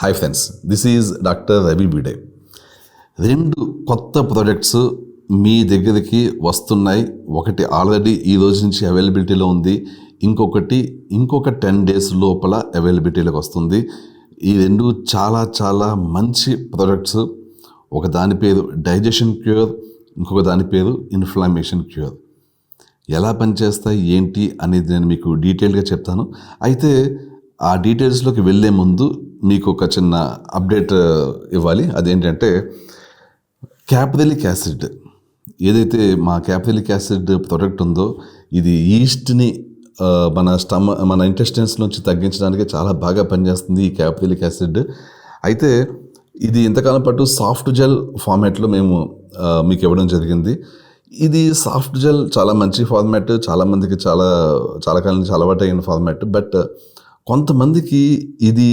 Hi friends, this is doctor Ravi బిడే. 2 కొత్త projects మీ దగ్గరికి వస్తున్నాయి. ఒకటి ఆల్రెడీ ఈ రోజు నుంచి అవైలబిలిటీలో ఉంది, ఇంకొక 10 days లోపల అవైలబిలిటీలోకి వస్తుంది. ఈ 2 చాలా మంచి ప్రాజెక్ట్స్. ఒక దాని పేరు డైజెషన్ క్యూర్, ఇంకొక దాని పేరు ఇన్ఫ్లమేషన్ క్యూర్. ఎలా పనిచేస్తాయి ఏంటి అనేది నేను మీకు డీటెయిల్గా చెప్తాను. అయితే ఆ డీటెయిల్స్లోకి వెళ్ళే ముందు మీకు ఒక చిన్న అప్డేట్ ఇవ్వాలి. అదేంటంటే క్యాప్రిలిక్ యాసిడ్, ఏదైతే మా క్యాప్రిలిక్ యాసిడ్ ప్రోడక్ట్ ఉందో ఇది ఈస్ట్ని మన ఇంటెస్టైన్స్ నుంచి తగ్గించడానికి చాలా బాగా పనిచేస్తుంది ఈ క్యాప్రిలిక్ యాసిడ్. అయితే ఇది ఇంతకాలం పాటు సాఫ్ట్ జెల్ ఫార్మాట్లో మేము మీకు ఇవ్వడం జరిగింది. ఇది సాఫ్ట్ జెల్ చాలా మంచి ఫార్మాట్, చాలామందికి చాలా కాలం నుంచి అలవాటు అయిన ఫార్మాట్. బట్ కొంతమందికి ఇది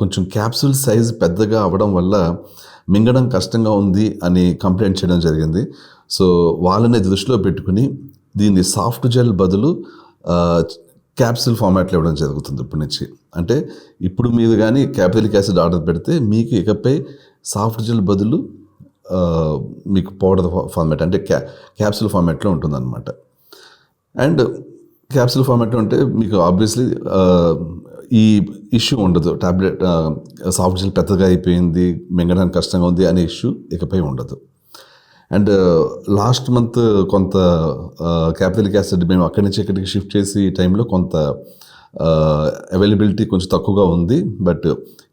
కొంచెం క్యాప్సూల్ సైజ్ పెద్దగా అవ్వడం వల్ల మింగడం కష్టంగా ఉంది అని కంప్లైంట్ చేయడం జరిగింది. సో వాళ్ళని దృష్టిలో పెట్టుకుని దీన్ని సాఫ్ట్ జెల్ బదులు క్యాప్సూల్ ఫార్మాట్లో ఇవ్వడం జరుగుతుంది ఇప్పటి నుంచి. అంటే ఇప్పుడు మీరు కానీ క్యాప్రిలిక్ యాసిడ్ ఆర్డర్ పెడితే మీకు ఇకపై సాఫ్ట్ జెల్ బదులు మీకు పౌడర్ ఫార్మాట్ అంటే క్యాప్సూల్ ఫార్మాట్లో ఉంటుందన్నమాట. అండ్ క్యాప్సూల్ ఫార్మాట్లో ఉంటే మీకు ఆబ్వియస్లీ ఈ ఇష్యూ ఉండదు. టాబ్లెట్ సాఫ్ట్ జెల్ పెద్దగా అయిపోయింది, మింగడానికి కష్టంగా ఉంది అనే ఇష్యూ ఇకపై ఉండదు. అండ్ లాస్ట్ మంత్ కొంత క్యాప్రిలిక్ యాసిడ్ మేము అక్కడి నుంచి ఇక్కడికి షిఫ్ట్ చేసి ఈ టైంలో కొంత అవైలబిలిటీ కొంచెం తక్కువగా ఉంది. బట్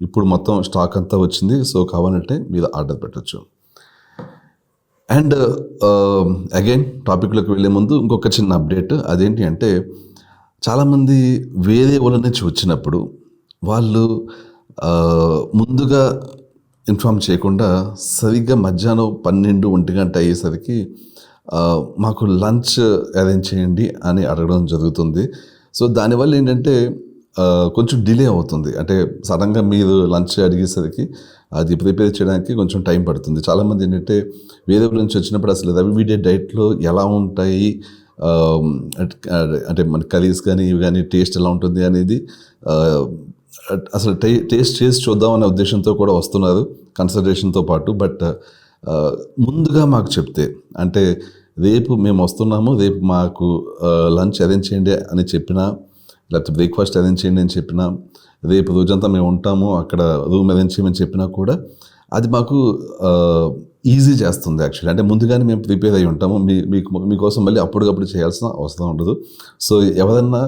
ఇప్పుడు మొత్తం స్టాక్ అంతా వచ్చింది. సో కావాలంటే మీరు ఆర్డర్ పెట్టచ్చు. అండ్ అగైన్ టాపిక్లోకి వెళ్ళే ముందు ఇంకొక చిన్న అప్డేట్. అదేంటి అంటే చాలామంది వేరే ఊళ్ళ నుంచి వచ్చినప్పుడు వాళ్ళు ముందుగా ఇన్ఫామ్ చేయకుండా సరిగ్గా మధ్యాహ్నం 12-1 గంట అయ్యేసరికి మాకు లంచ్ అరేంజ్ చేయండి అని అడగడం జరుగుతుంది. సో దానివల్ల ఏంటంటే కొంచెం డిలే అవుతుంది. అంటే సడన్గా మీరు లంచ్ అడిగేసరికి అది ప్రిపేర్ చేయడానికి కొంచెం టైం పడుతుంది. చాలామంది ఏంటంటే వేరే నుంచి వచ్చినప్పుడు అసలు రవి డైట్లో ఎలా ఉంటాయి, అంటే మన కర్రీస్ కానీ ఇవి కానీ టేస్ట్ ఎలా ఉంటుంది అనేది అసలు టేస్ట్ చేసి చూద్దాం అనే ఉద్దేశంతో కూడా వస్తున్నారు, కన్సిడరేషన్తో పాటు. బట్ ముందుగా మాకు చెప్తే, అంటే రేపు మేము వస్తున్నాము, రేపు మాకు లంచ్ అరేంజ్ చేయండి అని చెప్పినా, లేకపోతే బ్రేక్ఫాస్ట్ అరేంజ్ చేయండి అని చెప్పినా, రేపు రోజంతా మేము ఉంటాము అక్కడ రూమ్ అరేంజ్ చేయమని చెప్పినా కూడా అది మాకు ఈజీ చేస్తుంది యాక్చువల్లీ. అంటే ముందుగానే మేము ప్రిపేర్ అయ్యి ఉంటాము. మీకోసం మళ్ళీ అప్పటికప్పుడు చేయాల్సిన అవసరం ఉండదు. సో ఎవరన్నా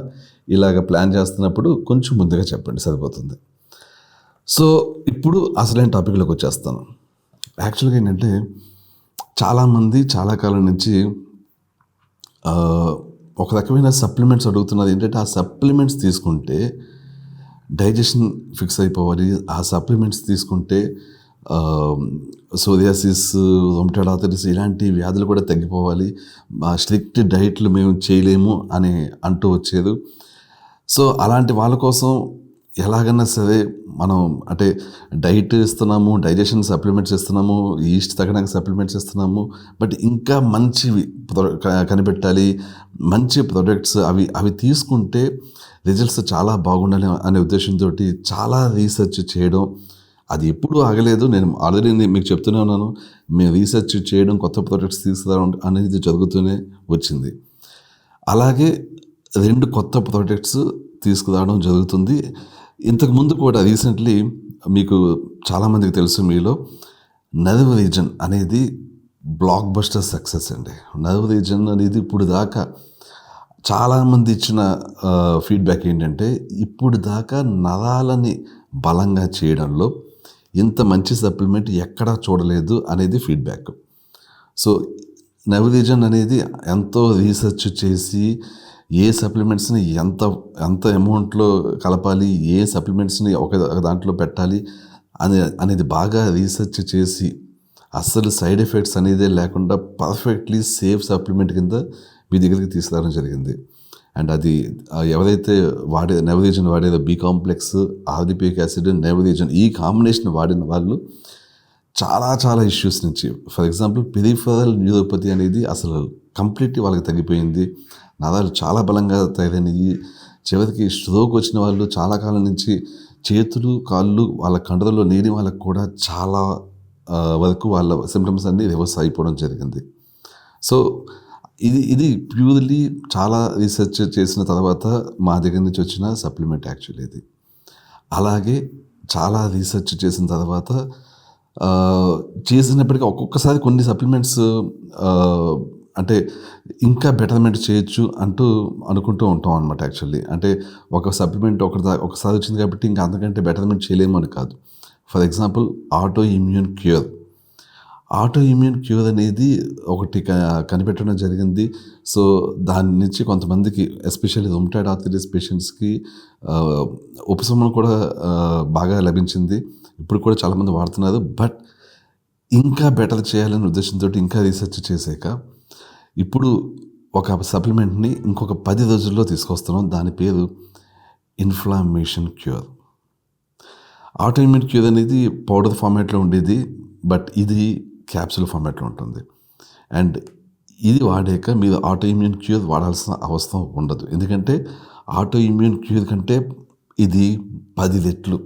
ఇలాగ ప్లాన్ చేస్తున్నప్పుడు కొంచెం ముందుగా చెప్పండి, సరిపోతుంది. సో ఇప్పుడు అసలైన టాపిక్లోకి వచ్చేస్తాను. యాక్చువల్గా ఏంటంటే చాలామంది చాలా కాలం నుంచి ఒక రకమైన సప్లిమెంట్స్ అడుగుతున్నారు. ఏంటంటే ఆ సప్లిమెంట్స్ తీసుకుంటే డైజెషన్ ఫిక్స్ అయిపోవాలి, ఆ సప్లిమెంట్స్ తీసుకుంటే సోరియాసిస్, రొమటాయిడ్ ఆర్థరైటిస్ ఇలాంటి వ్యాధులు కూడా తగ్గిపోవాలి, స్ట్రిక్ట్ డైట్లు మేము చేయలేము అని అంటూ వచ్చేది. సో అలాంటి వాళ్ళ కోసం ఎలాగన్నా సరే మనం అంటే డైట్ ఇస్తున్నాము, డైజెషన్ సప్లిమెంట్స్ ఇస్తున్నాము, ఈస్ట్ తగ్గడానికి సప్లిమెంట్స్ ఇస్తున్నాము, బట్ ఇంకా మంచివి కనిపెట్టాలి, మంచి ప్రొడక్ట్స్ అవి తీసుకుంటే రిజల్ట్స్ చాలా బాగుండాలి అనే ఉద్దేశంతో చాలా రీసెర్చ్ చేయడం, అది ఎప్పుడూ ఆగలేదు. నేను ఆల్రెడీ మీకు చెప్తూనే ఉన్నాను, మేము రీసెర్చ్ చేయడం, కొత్త ప్రొడక్ట్స్ తీసుకురావడం అనేది జరుగుతూనే వచ్చింది. అలాగే 2 కొత్త ప్రొడక్ట్స్ తీసుకురావడం జరుగుతుంది. ఇంతకుముందు కూడా రీసెంట్లీ మీకు చాలామందికి తెలుసు, మీలో నర్వ్ రీజన్ అనేది బ్లాక్ బస్టర్ సక్సెస్ అండి. నర్వ్ రీజన్ అనేది ఇప్పుడు దాకా చాలామంది ఇచ్చిన ఫీడ్బ్యాక్ ఏంటంటే ఇప్పుడు దాకా నరాలని బలంగా చేయడంలో ఇంత మంచి సప్లిమెంట్ ఎక్కడా చూడలేదు అనేది ఫీడ్బ్యాక్. సో నర్వ్ రీజన్ అనేది ఎంతో రీసెర్చ్ చేసి ఏ సప్లిమెంట్స్ని ఎంత అమౌంట్లో కలపాలి, ఏ సప్లిమెంట్స్ని ఒక దాంట్లో పెట్టాలి అనేది బాగా రీసెర్చ్ చేసి అస్సలు సైడ్ ఎఫెక్ట్స్ అనేదే లేకుండా పర్ఫెక్ట్లీ సేఫ్ సప్లిమెంట్ కింద మీ దగ్గరికి తీసుకురావడం జరిగింది. అండ్ అది ఎవరైతే నర్వ్ రీజన్ వాడేదో బి కాంప్లెక్స్, ఆర్డిపిక్ యాసిడ్, నర్వ్ రీజన్ ఈ కాంబినేషన్ వాడిన వాళ్ళు చాలా ఇష్యూస్ నుంచి, ఫర్ ఎగ్జాంపుల్ పెరిఫరల్ న్యూరోపతి అనేది అసలు కంప్లీట్లీ వాళ్ళకి తగ్గిపోయింది, నరాలు చాలా బలంగా తయారైనవి. చివరికి స్ట్రోక్ వచ్చిన వాళ్ళు చాలా కాలం నుంచి చేతులు, కాళ్ళు వాళ్ళ కండరలో లేని వాళ్ళకి కూడా చాలా వరకు వాళ్ళ సిమ్టమ్స్ అన్నీ రివర్స్ అయిపోవడం జరిగింది. సో, ఇది ప్యూర్‌లీ చాలా రీసెర్చ్ చేసిన తర్వాత మా దగ్గర నుంచి వచ్చిన సప్లిమెంట్ యాక్చువల్లీ ఇది. అలాగే చాలా రీసెర్చ్ చేసిన తర్వాత ఆహ్, చేసినప్పటికీ ఒక్కొక్కసారి కొన్ని సప్లిమెంట్స్ ఆహ్, అంటే ఇంకా బెటర్‌మెంట్ చేయొచ్చు అంటూ అనుకుంటూ ఉంటాం అనమాట యాక్చువల్లీ. అంటే ఒక సప్లిమెంట్ ఒకసారి వచ్చింది కాబట్టి ఇంకా అంతకంటే బెటర్‌మెంట్ చేయలేము అని కాదు. For example auto immune cure. Auto immune cure అనేది ఒకటి కనిపెట్టడం జరిగింది. సో, దాని నుంచి కొంతమందికి ఎస్పెషల్లీ రుమటాయిడ్ ఆర్థరైటిస్ పేషెంట్స్‌కి ఆహ్, ఉపశమనం కూడా బాగా లభించింది. ఇప్పుడు కూడా చాలామంది వాడుతున్నారు. బట్ ఇంకా బెటర్ చేయాలనే ఉద్దేశంతోటి ఇంకా రీసెర్చ్ చేశాక ఇప్పుడు ఒక సప్లిమెంట్‌ని ఇంకొక 10 రోజుల్లో తీసుకొస్తున్నాం. దాని పేరు inflammation cure. Auto immune cure అనేది పౌడర్ ఫార్మాట్‌లో ఉండేది. బట్ ఇది క్యాప్సూల్ ఫార్మాట్‌లో ఉంటుంది. అండ్ ఇది వాడాక మీరు ఆటో ఇమ్యూన్ క్యూర్ వాడాల్సిన అవసరం ఉండదు. ఎందుకంటే ఆటో ఇమ్యూన్ క్యూర్ కంటే ఇది 10 రెట్లు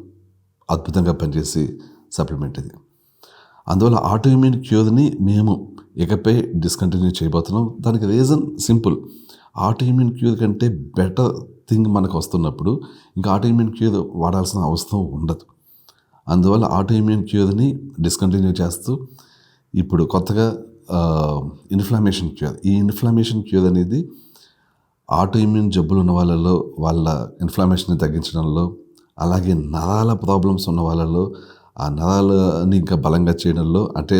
అద్భుతంగా పనిచేసే సప్లిమెంట్ ఇది. అందువల్ల ఆటో ఇమ్యూన్ క్యూర్‌ని మేము ఇకపై డిస్కంటిన్యూ చేయబోతున్నాం. దానికి reason simple. Auto immune cure కంటే బెటర్ థింగ్ మనకు వస్తున్నప్పుడు ఇంకా ఆటో ఇమ్యూన్ క్యూర్ వాడాల్సిన అవసరం ఉండదు. అందువల్ల ఆటో ఇమ్యూన్ క్యూర్‌ని డిస్కంటిన్యూ చేస్తూ ఇప్పుడు కొత్తగా ఇన్‌ఫ్లమేషన్ క్యూర్. ఈ ఇన్‌ఫ్లమేషన్ క్యూర్ అనేది ఆటో ఇమ్యూన్ జబ్బులు ఉన్న వాళ్ళలో వాళ్ళ ఇన్‌ఫ్లమేషన్‌ని తగ్గించడంలో, అలాగే నరాల ప్రాబ్లమ్స్ ఉన్న వాళ్ళలో ఆ నరాలని ఇంకా బలంగా చేయడంలో, అంటే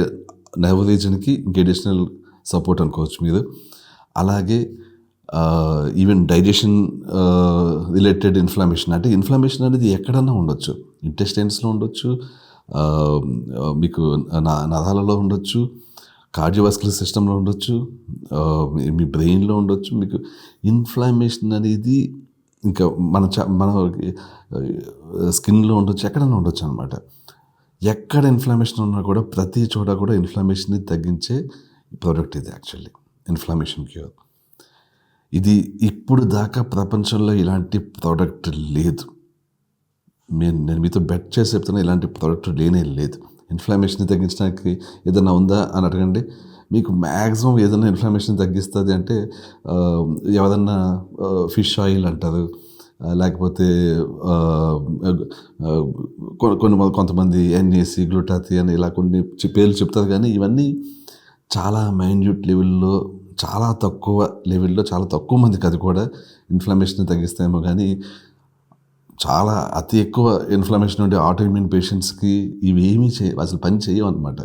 నర్వ్ రీజన్‌కి ఇంకా అడిషనల్ సపోర్ట్ అనుకోవచ్చు మీరు. అలాగే ఈవెన్ డైజెషన్ రిలేటెడ్ ఇన్‌ఫ్లమేషన్, అంటే ఇన్‌ఫ్లమేషన్ అనేది ఎక్కడన్నా ఉండొచ్చు. ఇంటెస్టైన్స్‌లో ఉండొచ్చు, మీకు నరాలలో ఉండొచ్చు, కార్డియోవాస్కులర్ సిస్టమ్‌లో ఉండొచ్చు, మీ బ్రెయిన్‌లో ఉండొచ్చు. మీకు ఇన్‌ఫ్లమేషన్ అనేది ఇంకా మన స్కిన్‌లో ఉండొచ్చు, ఎక్కడైనా ఉండొచ్చు అనమాట. ఎక్కడ ఇన్‌ఫ్లమేషన్ ఉన్నా కూడా ప్రతి చోట కూడా ఇన్‌ఫ్లమేషన్‌ని తగ్గించే ప్రోడక్ట్ ఇది యాక్చువల్లీ ఇన్‌ఫ్లమేషన్ క్యూర్. ఇది ఇప్పుడు దాకా ప్రపంచంలో ఇలాంటి ప్రోడక్ట్ లేదు. నేను మీతో బెట్ చేసి చెప్తున్నా, ఇలాంటి ప్రోడక్ట్ లేనే లేదు. ఇన్‌ఫ్లమేషన్‌ని తగ్గించడానికి ఏదైనా ఉందా అని అడగండి. మీకు మ్యాక్సిమం ఏదైనా ఇన్‌ఫ్లమేషన్ తగ్గిస్తుంది అంటే ఎవరన్నా ఫిష్ ఆయిల్ అంటారు. లేకపోతే కొంతమంది ఎన్ఏసి, గ్లూటాథియన్ ఇలా కొన్ని పేర్లు చెప్తారు. కానీ ఇవన్నీ చాలా మైన్యూట్ లెవెల్‌లో, చాలా తక్కువ లెవెల్‌లో, చాలా తక్కువ మందికి అది కూడా ఇన్‌ఫ్లమేషన్‌ని తగ్గిస్తాయేమో కానీ చాలా అతి ఎక్కువ ఇన్‌ఫ్లమేషన్ ఉండే ఆటో ఇమ్యూన్ పేషెంట్స్‌కి ఇవేమీ అసలు పని చేయవన్నమాట.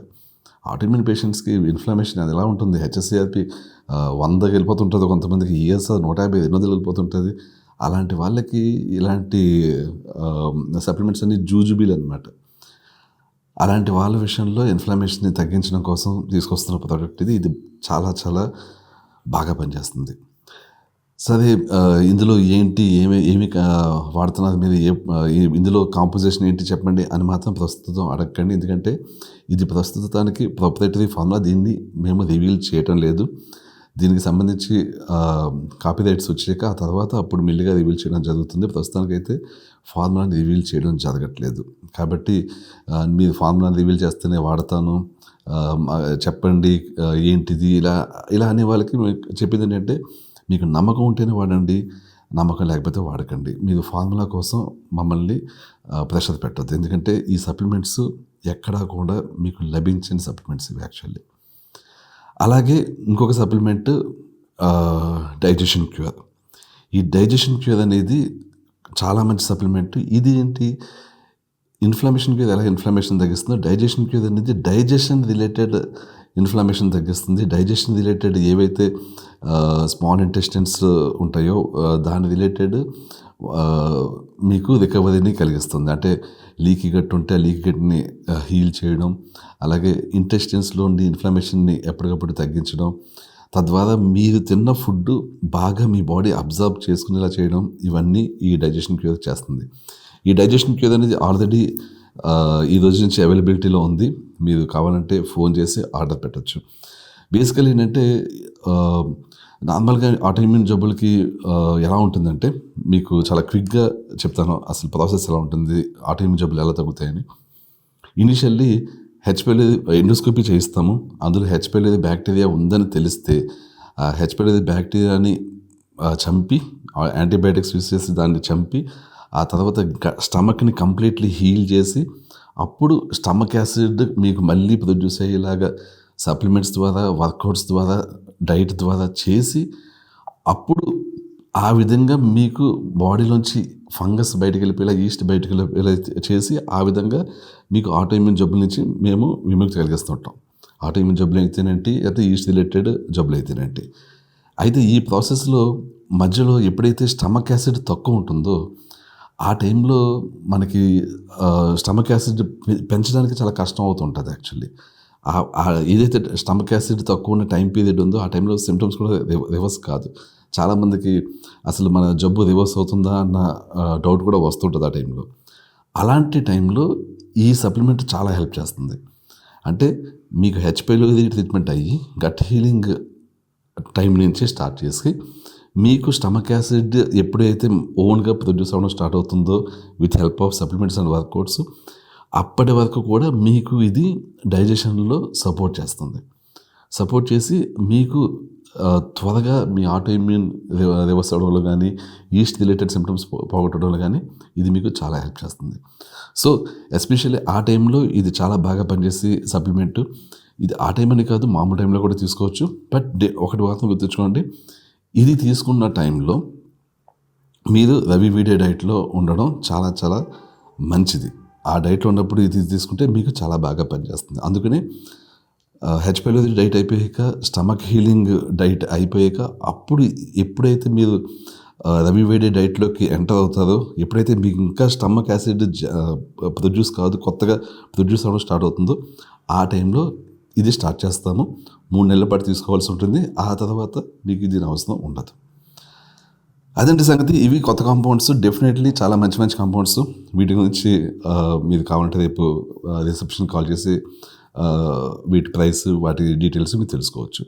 ఆటో ఇమ్యూన్ పేషెంట్స్‌కి ఇన్‌ఫ్లమేషన్ అది ఎలా ఉంటుంది, హెచ్ఎస్‌సిఆర్‌పి 100కి వెళ్ళిపోతుంటుంది, కొంతమందికి ఈఎస్ఆర్ 150, 200 వెళ్ళిపోతుంటుంది. అలాంటి వాళ్ళకి ఇలాంటి సప్లిమెంట్స్ అన్నీ జూజుబీలు అనమాట. అలాంటి వాళ్ళ విషయంలో ఇన్‌ఫ్లమేషన్‌ని తగ్గించడం కోసం తీసుకొస్తున్న ప్రోడక్ట్ ఇది. ఇది చాలా చాలా బాగా పనిచేస్తుంది. సరే, ఇందులో ఏంటి, ఏమి వాడుతున్నారు మీరు, ఇందులో కాంపోజిషన్ ఏంటి చెప్పండి అని మాత్రం ప్రస్తుతం అడగకండి. ఎందుకంటే ఇది ప్రస్తుతానికి ప్రొప్రైటరీ ఫార్ములా, దీన్ని మేము రివీల్ చేయటం లేదు. దీనికి సంబంధించి కాపీరైట్స్ వచ్చాక ఆ తర్వాత అప్పుడు మెల్లిగా రివీల్ చేయడం జరుగుతుంది. ప్రస్తుతానికైతే ఫార్ములాని రివీల్ చేయడం జరగట్లేదు. కాబట్టి మీరు ఫార్ములాని రివీల్ చేస్తేనే వాడతాను, చెప్పండి ఏంటిది, ఇలా అనే వాళ్ళకి చెప్పింది ఏంటంటే, మీకు నమ్మకం ఉంటేనే వాడండి, నమ్మకం లేకపోతే వాడకండి. మీరు ఫార్ములా కోసం మమ్మల్ని ప్రెషర్ పెట్టద్దు. ఎందుకంటే ఈ సప్లిమెంట్స్ ఎక్కడా కూడా మీకు లభించని సప్లిమెంట్స్ ఇవి యాక్చువల్లీ. అలాగే ఇంకొక సప్లిమెంట్ డైజెషన్ క్యూర్. ఈ డైజెషన్ క్యూర్ అనేది చాలా మంచి సప్లిమెంట్. ఇది ఏంటి, ఇన్‌ఫ్లమేషన్ క్యూర్ ఎలా ఇన్‌ఫ్లమేషన్ తగ్గిస్తుందో, డైజెషన్ క్యూర్ అనేది డైజెషన్ రిలేటెడ్ ఇన్‌ఫ్లమేషన్ తగ్గిస్తుంది. డైజెషన్ రిలేటెడ్ ఏవైతే స్మాల్ ఇంటెస్టైన్స్ ఉంటాయో దాని రిలేటెడ్ మీకు రికవరీని కలిగిస్తుంది. అంటే లీకీ గట్ ఉంటే ఆ లీకీ గట్ని హీల్ చేయడం, అలాగే ఇంటెస్టైన్స్లో ఉండి ఇన్‌ఫ్లమేషన్ని ఎప్పటికప్పుడు తగ్గించడం, తద్వారా మీరు తిన్న ఫుడ్ బాగా మీ బాడీ అబ్జర్వ్ చేసుకునేలా చేయడం, ఇవన్నీ ఈ డైజెషన్ క్యూర్ చేస్తుంది. ఈ డైజెషన్ క్యూర్ అనేది ఆల్రెడీ ఈ రోజు నుంచి అవైలబిలిటీలో ఉంది. మీరు కావాలంటే ఫోన్ చేసి ఆర్డర్ పెట్టచ్చు. బేసికలీ ఏంటంటే నార్మల్గా ఆటోఇమ్యూన్ జబ్బులకి ఎలా ఉంటుందంటే, మీకు చాలా క్విక్గా చెప్తాను అసలు ప్రాసెస్ ఎలా ఉంటుంది, ఆటోఇమ్యూన్ జబ్బులు ఎలా తగ్గుతాయని. ఇనీషియల్లీ హెచ్‌పైలీ ఎండోస్కోపీ చేయిస్తాము. అందులో హెచ్‌పైలీ బ్యాక్టీరియా ఉందని తెలిస్తే ఆ హెచ్‌పైలీ బ్యాక్టీరియాని చంపి యాంటీబయాటిక్స్ యూస్ చేసి దాన్ని చంపి ఆ తర్వాత స్టమక్ని కంప్లీట్లీ హీల్ చేసి అప్పుడు స్టమక్ యాసిడ్ మీకు మళ్ళీ ప్రొడ్యూస్ అయ్యేలాగా సప్లిమెంట్స్ ద్వారా, వర్కౌట్స్ ద్వారా, డైట్ ద్వారా చేసి అప్పుడు ఆ విధంగా మీకు బాడీలోంచి ఫంగస్ బయటకు వెళ్ళిపోయేలా, ఈస్ట్ బయటకు వెళ్ళిపోయేలా చేసి ఆ విధంగా మీకు ఆటోఇమ్యూన్ జబ్బుల నుంచి మేము విముక్తి కలిగిస్తుంటాం. ఆటోఇమ్యూన్ జబ్బులు అయితేనేంటి, అయితే ఈస్ట్ రిలేటెడ్ జబ్బులు అయితేనేంటి. అయితే ఈ ప్రాసెస్లో మధ్యలో ఎప్పుడైతే స్టమక్ యాసిడ్ తక్కువ ఉంటుందో ఆ టైంలో మనకి స్టమక్ యాసిడ్ పెంచడానికి చాలా కష్టం అవుతుంటుంది యాక్చువల్లీ. ఏదైతే స్టమక్ యాసిడ్ తక్కువ ఉన్న టైం పీరియడ్ ఉందో ఆ టైంలో సిమ్టమ్స్ కూడా రివర్స్ కాదు. చాలామందికి అసలు మన జబ్బు రివర్స్ అవుతుందా అన్న డౌట్ కూడా వస్తుంటుంది ఆ టైంలో. అలాంటి టైంలో ఈ సప్లిమెంట్ చాలా హెల్ప్ చేస్తుంది. అంటే మీకు హెచ్‌పైలీ ట్రీట్మెంట్ అయ్యి గట్ హీలింగ్ టైం నుంచి స్టార్ట్ చేసి మీకు స్టమక్ యాసిడ్ ఎప్పుడైతే ఓన్గా ప్రొడ్యూస్ అవ్వడం స్టార్ట్ అవుతుందో with help of supplements and workouts, అప్పటి వరకు కూడా మీకు ఇది డైజెషన్లో సపోర్ట్ చేస్తుంది. సపోర్ట్ చేసి మీకు త్వరగా మీ ఆటోఇమ్యూన్ రివర్స్ అవ్వడంలో కానీ, ఈస్ట్ రిలేటెడ్ సిమ్టమ్స్ పోగొట్టడంలో కానీ ఇది మీకు చాలా హెల్ప్ చేస్తుంది. సో ఎస్పెషల్లీ ఆ టైంలో ఇది చాలా బాగా పనిచేసే సప్లిమెంట్. ఇది ఆ టైం అని కాదు, మామూలు టైంలో కూడా తీసుకోవచ్చు. బట్ ఒకటి మాత్రం గుర్తుంచుకోండి, ఇది తీసుకున్న టైంలో మీరు రవి డైట్లో ఉండడం చాలా చాలా మంచిది. ఆ డైట్లో ఉన్నప్పుడు ఇది తీసుకుంటే మీకు చాలా బాగా పనిచేస్తుంది. అందుకని హెచ్‌పైలీ డైట్ అయిపోయాక, స్టమక్ హీలింగ్ డైట్ అయిపోయాక అప్పుడు ఎప్పుడైతే మీరు రవి డైట్లోకి ఎంటర్ అవుతారో, ఎప్పుడైతే మీకు ఇంకా స్టమక్ యాసిడ్ ప్రొడ్యూస్ కాదు, కొత్తగా ప్రొడ్యూస్ అవ్వడం స్టార్ట్ అవుతుందో ఆ టైంలో ఇది స్టార్ట్ చేస్తాము. 3 నెలల పాటు తీసుకోవాల్సి ఉంటుంది. ఆ తర్వాత మీకు దీని అవసరం ఉండదు. అదండి సంగతి. ఇవి కొత్త కాంపౌండ్స్, డెఫినెట్లీ చాలా మంచి మంచి కాంపౌండ్స్. వీటి గురించి మీరు కావాలంటే రేపు రిసెప్షన్ కాల్ చేసి వీటి ప్రైస్, వాటి డీటెయిల్స్ మీరు తెలుసుకోవచ్చు.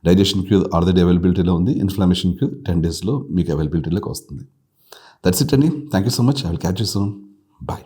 డైజెషన్ క్యూర్ ఆల్రెడీ అవైలబిలిటీలో ఉంది. ఇన్ఫ్లమేషన్ క్యూర్ 10 daysలో మీకు అవైలబిలిటీలోకి వస్తుంది. దట్స్ ఇట్ అండి. Thank you so much. I will catch you soon. Bye.